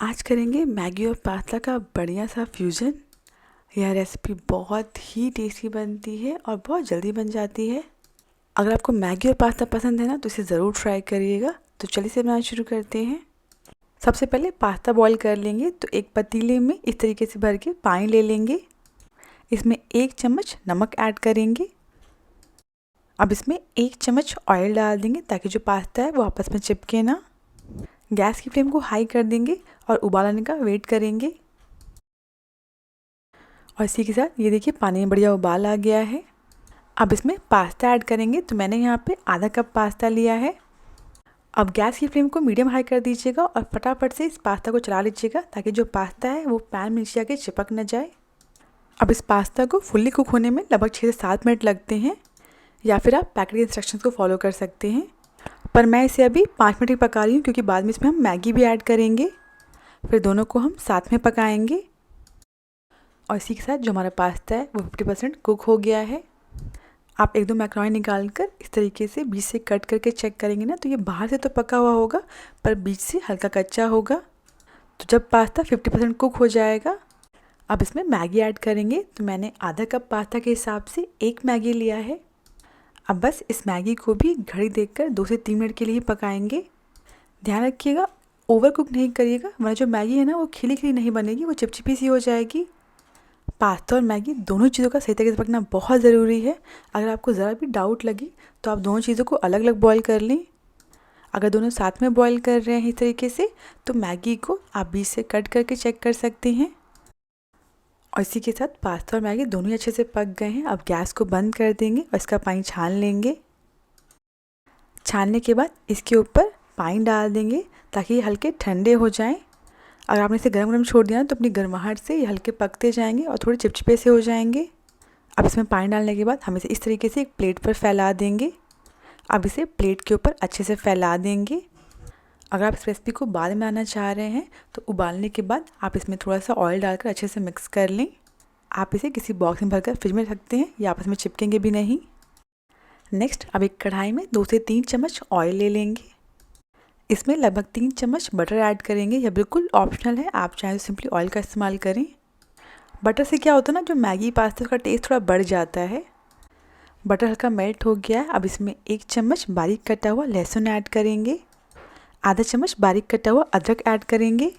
आज करेंगे मैगी और पास्ता का बढ़िया सा फ्यूज़न। यह रेसिपी बहुत ही टेस्टी बनती है और बहुत जल्दी बन जाती है। अगर आपको मैगी और पास्ता पसंद है ना तो इसे ज़रूर ट्राई करिएगा। तो चलिए इसे बनाना शुरू करते हैं। सबसे पहले पास्ता बॉईल कर लेंगे। तो एक पतीले में इस तरीके से भर के पानी ले लेंगे। इसमें 1 चम्मच नमक ऐड करेंगे। अब इसमें 1 चम्मच ऑयल डाल देंगे ताकि जो पास्ता है वो आपस में चिपके ना। गैस की फ्लेम को हाई कर देंगे और उबाल आने का वेट करेंगे। और इसी के साथ ये देखिए पानी में बढ़िया उबाल आ गया है। अब इसमें पास्ता ऐड करेंगे। तो मैंने यहाँ पे आधा कप पास्ता लिया है। अब गैस की फ्लेम को मीडियम हाई कर दीजिएगा और फटाफट से इस पास्ता को चला लीजिएगा ताकि जो पास्ता है वो पैन में नीचे आके चिपक न जाए। अब इस पास्ता को फुल्ली कुक होने में लगभग 6 से 7 मिनट लगते हैं, या फिर आप पैकेट के इंस्ट्रक्शंस को फॉलो कर सकते हैं। पर मैं इसे अभी 5 मिनट ही पका रही हूँ क्योंकि बाद में इसमें हम मैगी भी ऐड करेंगे। फिर दोनों को हम साथ में पकाएंगे। और इसी के साथ जो हमारा पास्ता है वो 50% कुक हो गया है। आप 1-2 मैक्रोनी निकाल कर इस तरीके से बीच से कट करके चेक करेंगे ना तो ये बाहर से तो पका हुआ होगा पर बीच से हल्का कच्चा होगा। तो जब पास्ता 50% कुक हो जाएगा अब इसमें मैगी ऐड करेंगे। तो मैंने आधा कप पास्ता के हिसाब से 1 मैगी लिया है। अब बस इस मैगी को भी घड़ी देखकर 2 से 3 मिनट के लिए ही पकाएंगे। ध्यान रखिएगा ओवर कुक नहीं करिएगा वरना जो मैगी है ना वो खिली खिली नहीं बनेगी, वो चिपचिपी सी हो जाएगी। पास्ता और मैगी दोनों चीज़ों का सही तरीके से पकना बहुत ज़रूरी है। अगर आपको ज़रा भी डाउट लगे तो आप दोनों चीज़ों को अलग अलग बॉईल कर लें। अगर दोनों साथ में बॉईल कर रहे हैं इस तरीके से तो मैगी को आप बीच से कट करके चेक कर सकते हैं। और इसी के साथ पास्ता और मैगी दोनों ही अच्छे से पक गए हैं। अब गैस को बंद कर देंगे और इसका पानी छान लेंगे। छानने के बाद इसके ऊपर पानी डाल देंगे ताकि ये हल्के ठंडे हो जाएं। अगर आपने इसे गरम गरम छोड़ दिया ना तो अपनी गर्माहट से ये हल्के पकते जाएंगे और थोड़े चिपचिपे से हो जाएंगे। अब इसमें पानी डालने के बाद हम इसे इस तरीके से एक प्लेट पर फैला देंगे। अब इसे प्लेट के ऊपर अच्छे से फैला देंगे। अगर आप इस रेसिपी को बाद में बनाना चाह रहे हैं तो उबालने के बाद आप इसमें थोड़ा सा ऑयल डालकर अच्छे से मिक्स कर लें। आप इसे किसी बॉक्स में भरकर फ्रिज में रख सकते हैं, ये आपस में चिपकेंगे भी नहीं। नेक्स्ट अब एक कढ़ाई में 2 से 3 चम्मच ऑयल ले लेंगे। इसमें लगभग 3 चम्मच बटर ऐड करेंगे। यह बिल्कुल ऑप्शनल है, आप चाहें तो सिंपली ऑयल का इस्तेमाल करें। बटर से क्या होता है ना जो मैगी पास्ता उसका टेस्ट थोड़ा बढ़ जाता है। बटर हल्का मेल्ट हो गया है। अब इसमें 1 चम्मच बारीक कटा हुआ लहसुन ऐड करेंगे। आधा चम्मच बारीक कटा हुआ अदरक ऐड करेंगे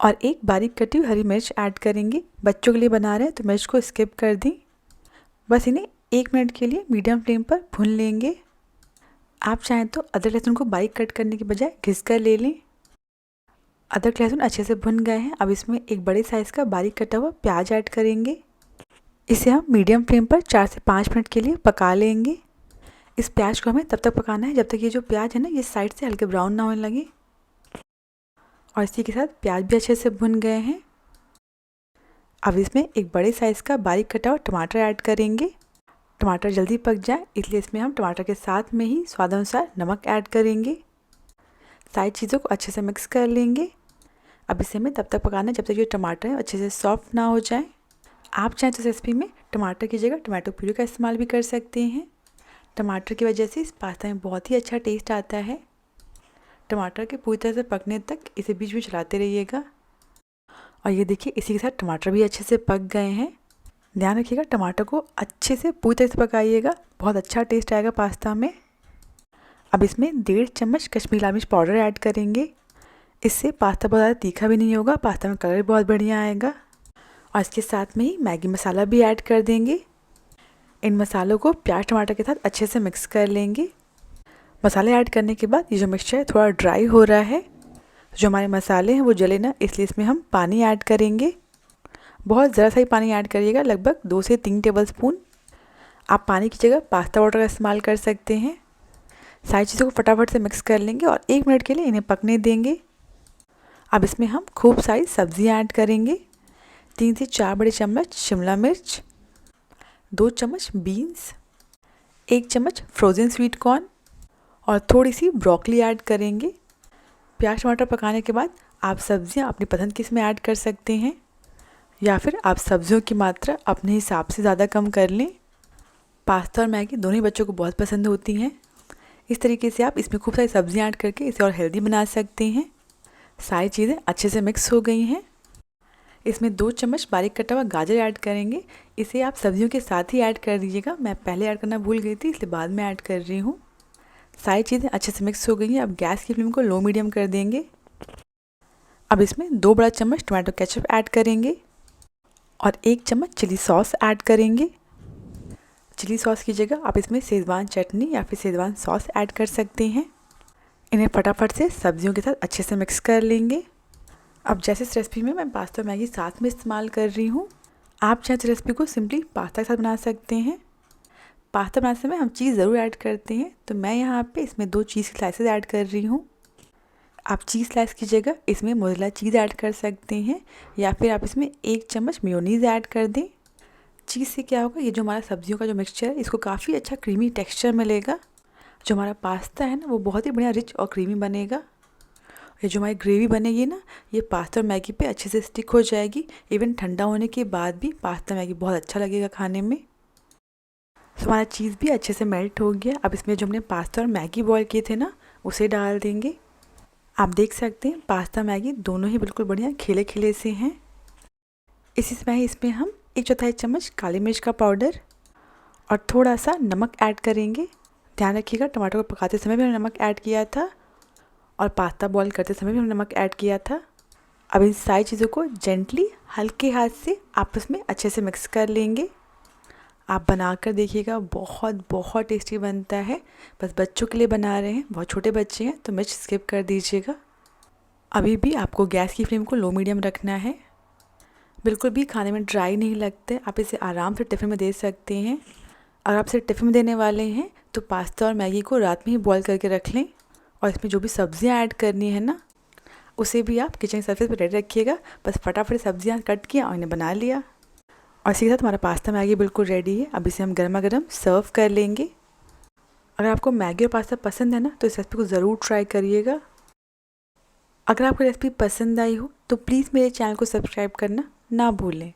और 1 बारीक कटी हुई हरी मिर्च ऐड करेंगे। बच्चों के लिए बना रहे हैं तो मिर्च को स्किप कर दें। बस इन्हें 1 मिनट के लिए मीडियम फ्लेम पर भून लेंगे। आप चाहें तो अदरक लहसुन को बारीक कट करने के बजाय घिस कर ले लें। अदरक लहसुन अच्छे से भुन गए हैं। अब इसमें एक बड़े साइज़ का बारीक कटा हुआ प्याज ऐड करेंगे। इसे हम मीडियम फ्लेम पर 4 से 5 मिनट के लिए पका लेंगे। इस प्याज को हमें तब तक पकाना है जब तक ये जो प्याज है ना ये साइड से हल्के ब्राउन ना होने लगे। और इसी के साथ प्याज भी अच्छे से भुन गए हैं। अब इसमें एक बड़े साइज़ का बारीक कटा हुआ टमाटर ऐड करेंगे। टमाटर जल्दी पक जाए इसलिए इसमें हम टमाटर के साथ में ही स्वाद अनुसार नमक ऐड करेंगे। सारी चीज़ों को अच्छे से मिक्स कर लेंगे। अब इसे हमें तब तक पकाना है जब तक ये टमाटर है अच्छे से सॉफ्ट ना हो जाए। आप चाहें तो इस रेसिपी में टमाटर की जगह टमाटो प्यूरी का इस्तेमाल भी कर सकते हैं। टमाटर की वजह से इस पास्ता में बहुत ही अच्छा टेस्ट आता है। टमाटर के पूरी तरह से पकने तक इसे बीच में चलाते रहिएगा। और ये देखिए इसी के साथ टमाटर भी अच्छे से पक गए हैं। ध्यान रखिएगा टमाटर को अच्छे से पूरी तरह से पकाइएगा, बहुत अच्छा टेस्ट आएगा पास्ता में। अब इसमें 1.5 चम्मच कश्मीरी लाल मिर्च पाउडर ऐड करेंगे। इससे पास्ता बहुत ज़्यादा तीखा भी नहीं होगा, पास्ता में कलर भी बहुत बढ़िया आएगा। और इसके साथ में ही मैगी मसाला भी ऐड कर देंगे। इन मसालों को प्याज टमाटर के साथ अच्छे से मिक्स कर लेंगे। मसाले ऐड करने के बाद ये जो मिक्सचर है थोड़ा ड्राई हो रहा है। जो हमारे मसाले हैं वो जले ना इसलिए इसमें हम पानी ऐड करेंगे। बहुत ज़रा सा ही पानी ऐड करिएगा, लगभग 2 से 3 टेबलस्पून। आप पानी की जगह पास्ता वाटर का इस्तेमाल कर सकते हैं। सारी चीज़ों को फटाफट से मिक्स कर लेंगे और 1 मिनट के लिए इन्हें पकने देंगे। अब इसमें हम खूब सारी सब्जियां ऐड करेंगे। 3 से 4 बड़े चम्मच शिमला मिर्च, 2 चम्मच बीन्स, 1 चम्मच फ्रोज़न स्वीट कॉर्न और थोड़ी सी ब्रोकली ऐड करेंगे। प्याज टमाटर पकाने के बाद आप सब्जियां अपनी पसंद की इसमें ऐड कर सकते हैं या फिर आप सब्जियों की मात्रा अपने हिसाब से ज़्यादा कम कर लें। पास्ता और मैगी दोनों ही बच्चों को बहुत पसंद होती हैं। इस तरीके से आप इसमें खूब सारी सब्जियां ऐड करके इसे और हेल्दी बना सकते हैं। सारी चीज़ें अच्छे से मिक्स हो गई हैं। इसमें 2 चम्मच बारीक कटा हुआ गाजर ऐड करेंगे। इसे आप सब्जियों के साथ ही ऐड कर दीजिएगा, मैं पहले ऐड करना भूल गई थी इसलिए बाद में ऐड कर रही हूँ। सारी चीज़ें अच्छे से मिक्स हो गई हैं। अब गैस की फ्लेम को लो मीडियम कर देंगे। अब इसमें 2 बड़ा चम्मच टोमेटो केचप ऐड करेंगे और 1 चम्मच चिली सॉस ऐड करेंगे। चिली सॉस की जगह आप इसमें शेज़वान चटनी या फिर शेज़वान सॉस ऐड कर सकते हैं। इन्हें फटाफट से सब्जियों के साथ अच्छे से मिक्स कर लेंगे। अब जैसे इस रेसिपी में मैं पास्ता और मैगी साथ में इस्तेमाल कर रही हूँ, आप चाहे इस रेसिपी को सिंपली पास्ता के साथ बना सकते हैं। पास्ता बनाते समय हम चीज़ ज़रूर ऐड करते हैं, तो मैं यहाँ पे इसमें 2 चीज़ स्लाइसेस ऐड कर रही हूँ। आप चीज़ स्लाइस की जगह इसमें मोज़रेला चीज़ ऐड कर सकते हैं या फिर आप इसमें 1 चम्मच मेयोनीज़ ऐड कर दें। चीज़ से क्या होगा, ये जो हमारा सब्जियों का जो मिक्सचर है इसको काफ़ी अच्छा क्रीमी टेक्सचर मिलेगा। जो हमारा पास्ता है ना वो बहुत ही बढ़िया रिच और क्रीमी बनेगा। ये जो हमारी ग्रेवी बनेगी ना, ये पास्ता और मैगी पे अच्छे से स्टिक हो जाएगी। इवन ठंडा होने के बाद भी पास्ता मैगी बहुत अच्छा लगेगा खाने में। तो हमारा चीज़ भी अच्छे से मेल्ट हो गया। अब इसमें जो हमने पास्ता और मैगी बॉयल किए थे ना, उसे डाल देंगे। आप देख सकते हैं पास्ता मैगी दोनों ही बिल्कुल बढ़िया खिले खिले से हैं। इसी समय इसमें हम 1/4 चम्मच काली मिर्च का पाउडर और थोड़ा सा नमक ऐड करेंगे। ध्यान रखिएगा, टमाटर को पकाते समय भी हमने नमक ऐड किया था और पास्ता बॉईल करते समय भी हमने नमक ऐड किया था। अब इन सारी चीज़ों को जेंटली हल्के हाथ से आपस में अच्छे से मिक्स कर लेंगे। आप बनाकर देखिएगा, बहुत बहुत टेस्टी बनता है। बस बच्चों के लिए बना रहे हैं, बहुत छोटे बच्चे हैं तो मिर्च स्किप कर दीजिएगा। अभी भी आपको गैस की फ्लेम को लो मीडियम रखना है। बिल्कुल भी खाने में ड्राई नहीं लगते। आप इसे आराम से टिफ़िन में दे सकते हैं। अगर आप इसे टिफ़िन में देने वाले हैं तो पास्ता और मैगी को रात में ही बॉईल करके रख लें और इसमें जो भी सब्जियां ऐड करनी है ना, उसे भी आप किचन सर्फेस पर रेडी रखिएगा। बस फटाफट सब्जियां कट किया और इन्हें बना लिया और इसी के साथ हमारा पास्ता मैगी बिल्कुल रेडी है। अब इसे हम गर्मा गर्म सर्व कर लेंगे। अगर आपको मैगी और पास्ता पसंद है ना, तो इस रेसिपी को ज़रूर ट्राई करिएगा। अगर आपको रेसिपी पसंद आई हो तो प्लीज़ मेरे चैनल को सब्सक्राइब करना ना भूलें।